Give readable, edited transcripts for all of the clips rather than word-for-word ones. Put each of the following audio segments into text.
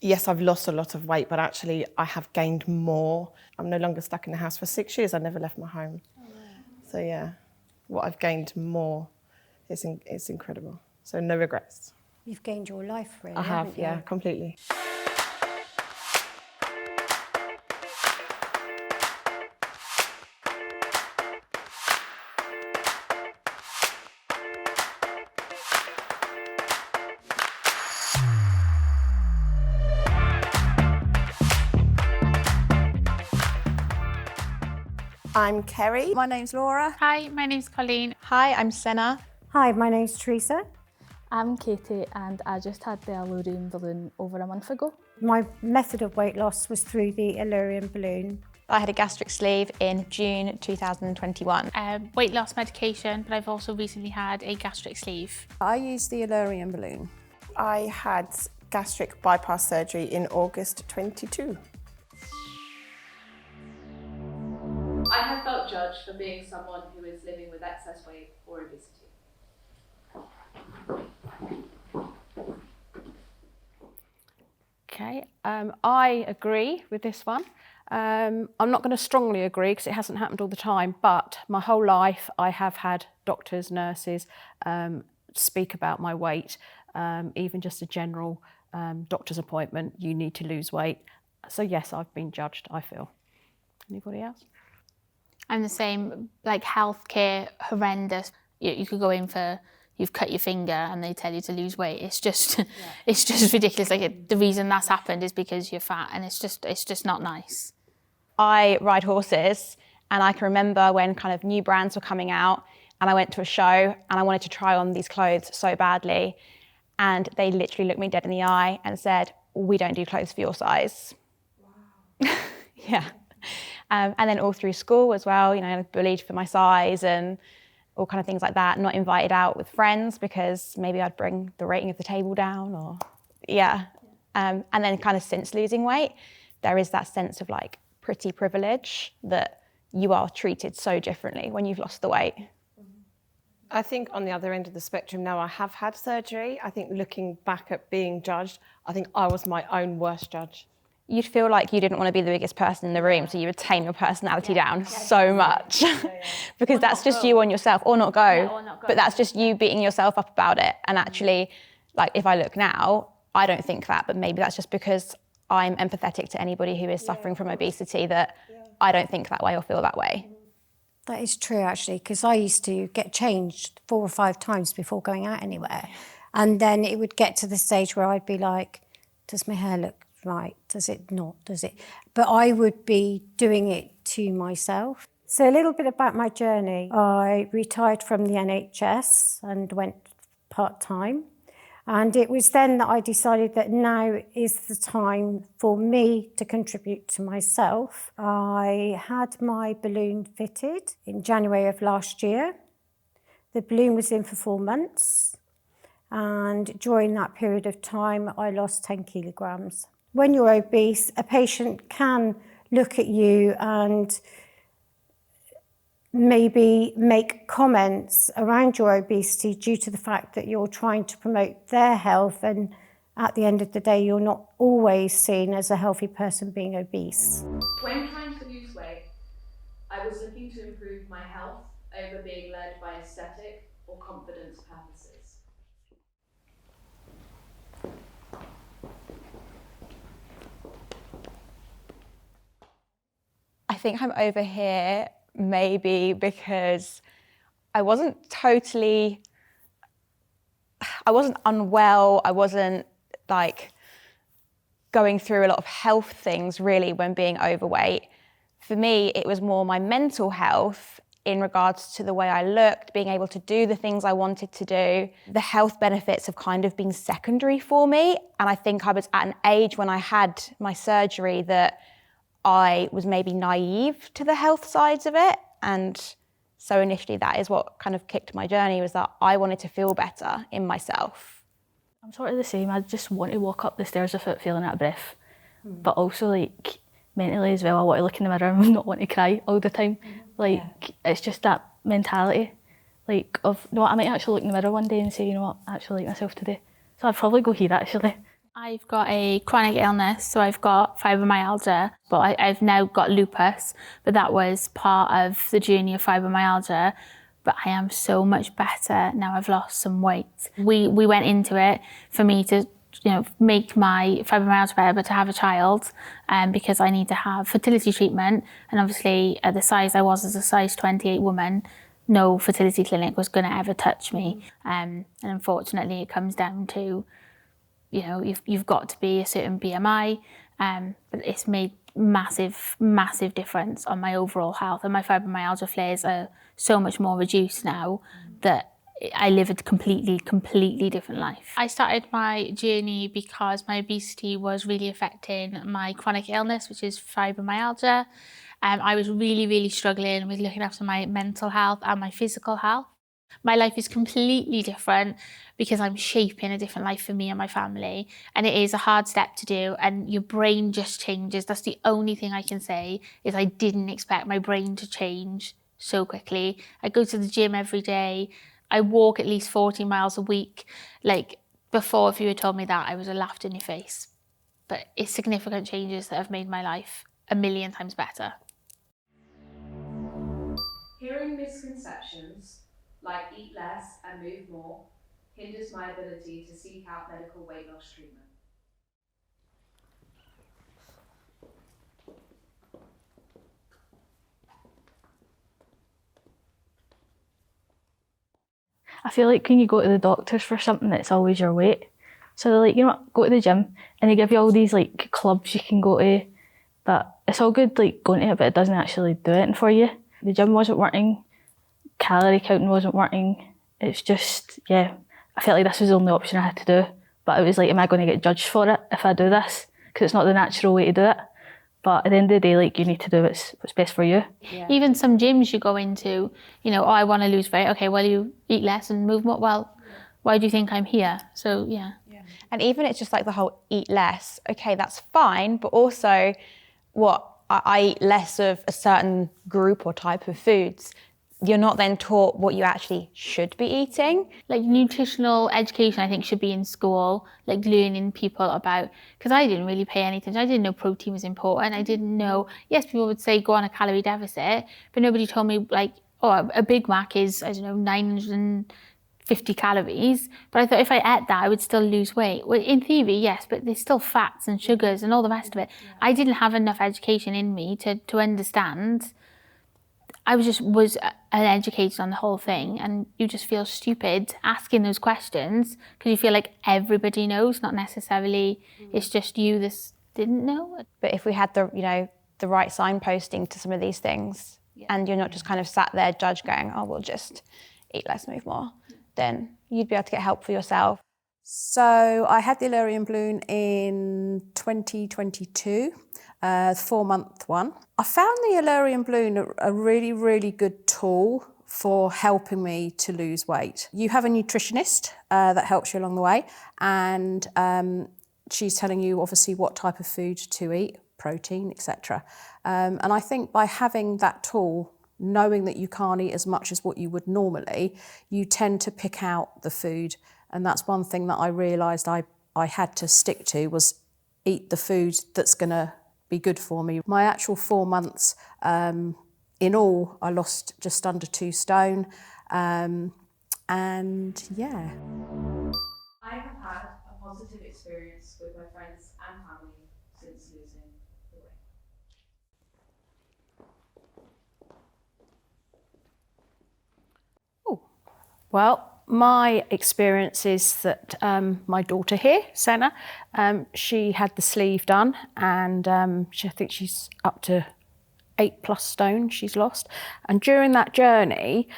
Yes, I've lost a lot of weight, but actually I have gained more. I'm no longer stuck in the house for 6 years. I never left my home. Oh, wow. So yeah, what I've gained more is incredible. So no regrets. You've gained your life, really. I have, yeah, completely. I'm Kerry. My name's Laura. Hi, my name's Colleen. Hi, I'm Senna. Hi, my name's Teresa. I'm Katie and I just had the Allurion Balloon over a month ago. My method of weight loss was through the Allurion Balloon. I had a gastric sleeve in June 2021. Weight loss medication, but I've also recently had a gastric sleeve. I used the Allurion Balloon. I had gastric bypass surgery in August 22. I have felt judged for being someone who is living with excess weight or obesity. Okay, I agree with this one. I'm not going to strongly agree because it hasn't happened all the time, but my whole life I have had doctors, nurses speak about my weight, even just a general doctor's appointment, you need to lose weight. So yes, I've been judged, I feel. Anybody else? I'm the same, like healthcare, horrendous. You could go in for, you've cut your finger and they tell you to lose weight. It's just, it's just ridiculous. Like the reason that's happened is because you're fat and it's just not nice. I ride horses and I can remember when kind of new brands were coming out and I went to a show and I wanted to try on these clothes so badly. And they literally looked me dead in the eye and said, we don't do clothes for your size. Wow. Yeah. And then all through school as well, you know, bullied for my size and all kind of things like that, not invited out with friends because maybe I'd bring the rating of the table down or, yeah. And then kind of since losing weight, there is that sense of like pretty privilege that you are treated so differently when you've lost the weight. I think on the other end of the spectrum now, I have had surgery. I think looking back at being judged, I think I was my own worst judge. You'd feel like you didn't want to be the biggest person in the room, so you would tame your personality down so much because that's just you on yourself, or not go, but that's just you beating yourself up about it. And actually, like if I look now, I don't think that, but maybe that's just because I'm empathetic to anybody who is suffering from obesity that I don't think that way or feel that way. That is true, actually, because I used to get changed 4 or 5 times before going out anywhere. And then it would get to the stage where I'd be like, does my hair look right? Does it not? Does it? But I would be doing it to myself. So a little bit about my journey. I retired from the NHS and went part-time. And it was then that I decided that now is the time for me to contribute to myself. I had my balloon fitted in January of last year. The balloon was in for 4 months. And during that period of time, I lost 10 kilograms. When you're obese, a patient can look at you and maybe make comments around your obesity due to the fact that you're trying to promote their health, and at the end of the day, you're not always seen as a healthy person being obese. When trying to lose weight, I was looking to improve my health over being led by aesthetic or confidence purposes. I think I'm over here maybe because I wasn't unwell, I wasn't like going through a lot of health things really when being overweight. For me, it was more my mental health in regards to the way I looked, being able to do the things I wanted to do. The health benefits have kind of been secondary for me. And I think I was at an age when I had my surgery that I was maybe naive to the health sides of it. And so initially that is what kind of kicked my journey, was that I wanted to feel better in myself. I'm sort of the same. I just want to walk up the stairs without feeling out of breath. But also like mentally as well, I want to look in the mirror and not want to cry all the time. It's just that mentality, like of, no, I might actually look in the mirror one day and say, you know what, I actually like myself today. So I'd probably go here actually. I've got a chronic illness, so I've got fibromyalgia, but I've now got lupus, but that was part of the journey of fibromyalgia. But I am so much better now I've lost some weight. We went into it for me to make my fibromyalgia better, but to have a child, because I need to have fertility treatment. And obviously at the size I was as a size 28 woman, no fertility clinic was going to ever touch me. And unfortunately it comes down to, you've got to be a certain BMI, but it's made massive difference on my overall health. And my fibromyalgia flares are so much more reduced now that I live a completely different life. I started my journey because my obesity was really affecting my chronic illness, which is fibromyalgia. I was really struggling with looking after my mental health and my physical health. My life is completely different because I'm shaping a different life for me and my family. And it is a hard step to do, and your brain just changes. That's the only thing I can say, is I didn't expect my brain to change so quickly. I go to the gym every day. I walk at least 40 miles a week. Like before, if you had told me that, I would have laughed in your face. But it's significant changes that have made my life a million times better. Hearing misconceptions, like eat less and move more, hinders my ability to seek out medical weight loss treatment. I feel like when you go to the doctors for something, it's always your weight. So they're like, go to the gym, and they give you all these like clubs you can go to, but it's all good like going to it, but it doesn't actually do anything for you. The gym wasn't working, calorie counting wasn't working. It's just, I felt like this was the only option I had to do. But it was like, am I going to get judged for it if I do this? Because it's not the natural way to do it. But at the end of the day, like, you need to do what's best for you. Yeah. Even some gyms you go into, I want to lose weight. Okay, well, you eat less and move more. Well, why do you think I'm here? So, yeah. And even it's just like the whole eat less. Okay, that's fine. But also I eat less of a certain group or type of foods. You're not then taught what you actually should be eating. Like nutritional education, I think, should be in school, like learning people about, because I didn't really pay any attention. I didn't know protein was important. I didn't know, yes, people would say go on a calorie deficit, but nobody told me like, a Big Mac is, 950 calories. But I thought if I ate that, I would still lose weight. Well, in theory, yes, but there's still fats and sugars and all the rest of it. Yeah. I didn't have enough education in me to understand. I was uneducated on the whole thing, and you just feel stupid asking those questions because you feel like everybody knows, not necessarily it's just you that didn't know. But if we had the right signposting to some of these things, and you're not just kind of sat there judge going, oh, we'll just eat less, move more, then you'd be able to get help for yourself. So I had the Allurion Balloon in 2022, 4-month one. I found the Allurion Balloon a really good tool for helping me to lose weight. You have a nutritionist that helps you along the way, and she's telling you obviously what type of food to eat, protein, etc. And I think by having that tool, knowing that you can't eat as much as what you would normally, you tend to pick out the food. And that's one thing that I realised I had to stick to, was eat the food that's going to be good for me. My actual 4 months, in all, I lost just under 2 stone. And yeah. I have had a positive experience with my friends and family since losing the weight. Well, my experience is that my daughter here, Senna, she had the sleeve done, and I think she's up to 8+ stone she's lost. And during that journey,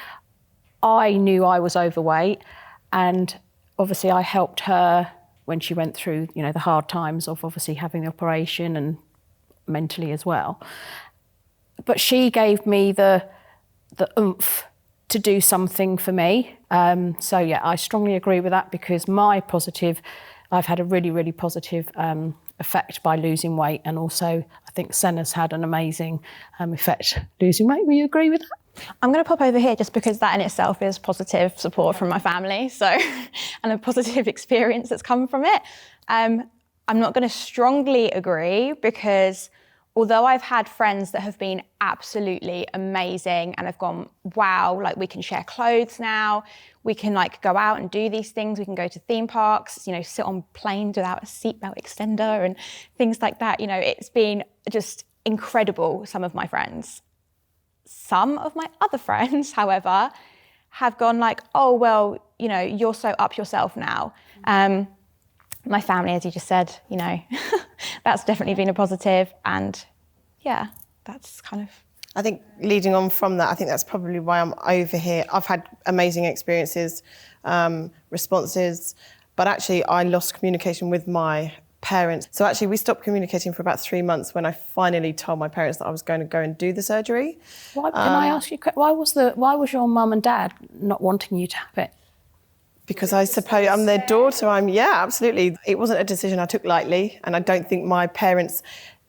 I knew I was overweight, and obviously I helped her when she went through, the hard times of obviously having the operation and mentally as well. But she gave me the oomph to do something for me. So yeah, I strongly agree with that, because I've had a really positive effect by losing weight, and also I think Senna's had an amazing effect losing weight. Will you agree with that? I'm going to pop over here just because that in itself is positive support from my family, so and a positive experience that's come from it. I'm not going to strongly agree, because although I've had friends that have been absolutely amazing and have gone, wow, like we can share clothes now, we can like go out and do these things, we can go to theme parks, you know, sit on planes without a seatbelt extender and things like that. You know, it's been just incredible, some of my friends. Some of my other friends, however, have gone like, oh, well, you know, you're so up yourself now. My family, as you just said, you know, that's definitely been a positive. And yeah, that's kind of... I think leading on from that, I think that's probably why I'm over here. I've had amazing experiences, responses, but actually I lost communication with my parents. So actually we stopped communicating for about 3 months when I finally told my parents that I was going to go and do the surgery. Why, can I ask you, why was your mum and dad not wanting you to have it? Because I suppose I'm their daughter. Yeah, absolutely. It wasn't a decision I took lightly, and I don't think my parents'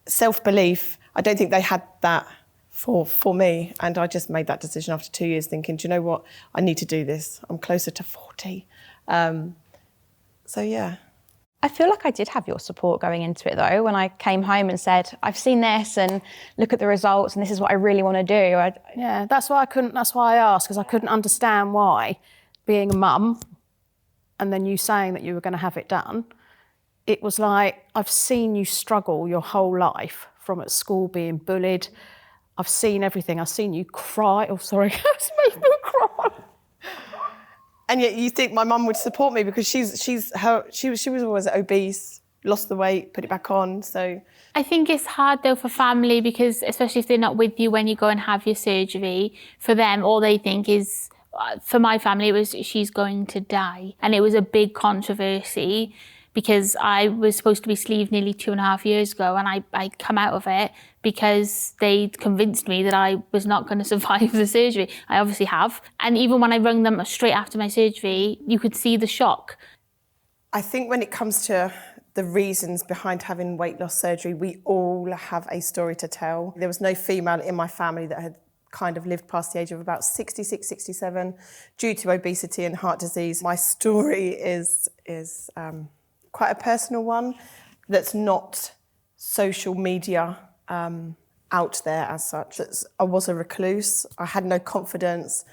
self-belief, I don't think they had that for me. And I just made that decision after 2 years thinking, do you know what? I need to do this. I'm closer to 40. So yeah. I feel like I did have your support going into it though, when I came home and said, I've seen this and look at the results and this is what I really want to do. Yeah, that's why I asked, because I couldn't understand why, being a mum, and then you saying that you were going to have it done, it was like, I've seen you struggle your whole life, from at school being bullied. I've seen everything. I've seen you cry. Oh, sorry, it's made me cry. And yet you think my mum would support me, because she was always obese, lost the weight, put it back on, so. I think it's hard though for family, because especially if they're not with you when you go and have your surgery, for them all they think is, for my family, it was she's going to die. And it was a big controversy, because I was supposed to be sleeved nearly 2.5 years ago, and I come out of it because they convinced me that I was not going to survive the surgery. I obviously have. And even when I rang them straight after my surgery, you could see the shock. I think when it comes to the reasons behind having weight loss surgery, we all have a story to tell. There was no female in my family that had kind of lived past the age of about 66, 67 due to obesity and heart disease. My story is quite a personal one that's not social media out there as such. I was a recluse. I had no confidence.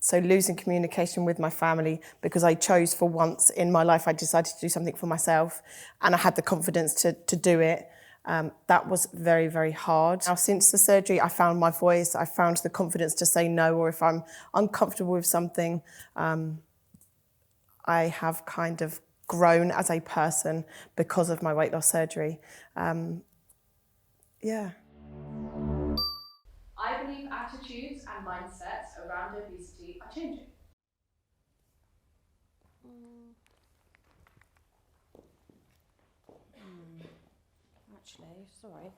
So losing communication with my family, because I chose for once in my life, I decided to do something for myself, and I had the confidence to do it. That was very, very hard. Now, since the surgery, I found my voice. I found the confidence to say no, or if I'm uncomfortable with something, I have kind of grown as a person because of my weight loss surgery. Yeah. I believe attitudes and mindsets around obesity are changing. Actually, sorry.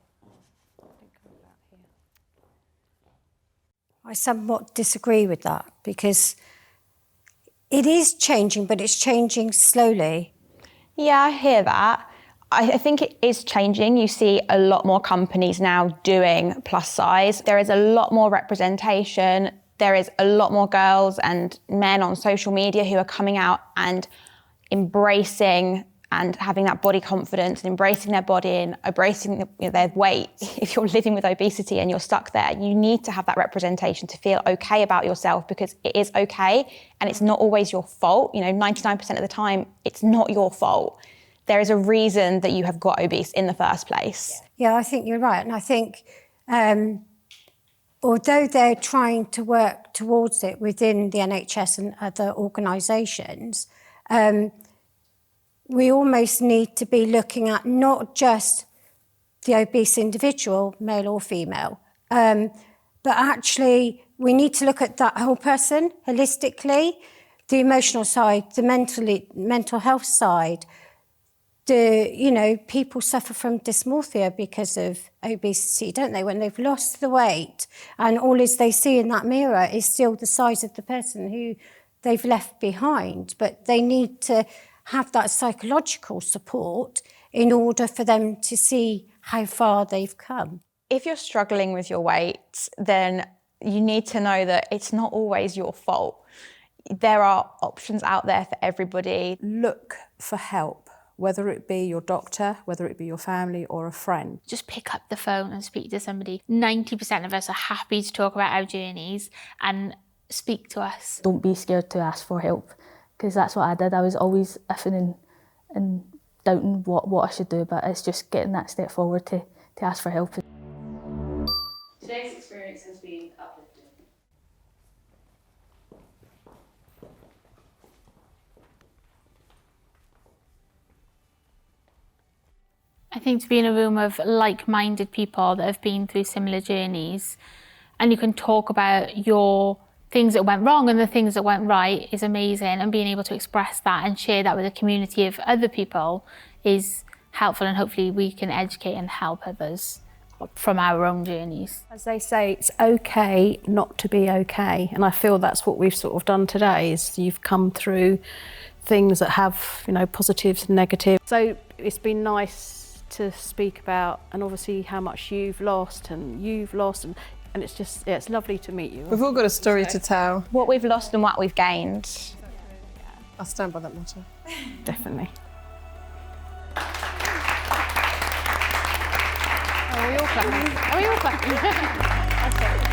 I somewhat disagree with that, because it is changing, but it's changing slowly. Yeah, I hear that. I think it is changing. You see a lot more companies now doing plus size. There is a lot more representation. There is a lot more girls and men on social media who are coming out and embracing and having that body confidence and embracing their body and embracing their weight. If you're living with obesity and you're stuck there, you need to have that representation to feel okay about yourself, because it is okay and it's not always your fault. 99% of the time, it's not your fault. There is a reason that you have got obese in the first place. Yeah, I think you're right. And I think although they're trying to work towards it within the NHS and other organisations, we almost need to be looking at not just the obese individual, male or female, but actually we need to look at that whole person holistically, the emotional side, the mental health side. People suffer from dysmorphia because of obesity, don't they? When they've lost the weight and all they see in that mirror is still the size of the person who they've left behind. But they need to have that psychological support in order for them to see how far they've come. If you're struggling with your weight, then you need to know that it's not always your fault. There are options out there for everybody. Look for help whether it be your doctor, whether it be your family or a friend. Just pick up the phone and speak to somebody. 90% of us are happy to talk about our journeys and speak to us. Don't be scared to ask for help, because that's what I did. I was always iffing and doubting what I should do, but it's just getting that step forward to ask for help. Today's experience has been uplifting. I think to be in a room of like-minded people that have been through similar journeys, and you can talk about your things that went wrong and the things that went right, is amazing, and being able to express that and share that with a community of other people is helpful, and hopefully we can educate and help others from our own journeys. As they say, it's okay not to be okay, and I feel that's what we've sort of done today, is you've come through things that have, you know, positives and negatives. So it's been nice to speak about, and obviously how much you've lost, and it's just, yeah, it's lovely to meet you. We've all got a story to tell. What we've lost and what we've gained. I'll stand by that motto. Definitely. Are we all clapping? Are we all clapping?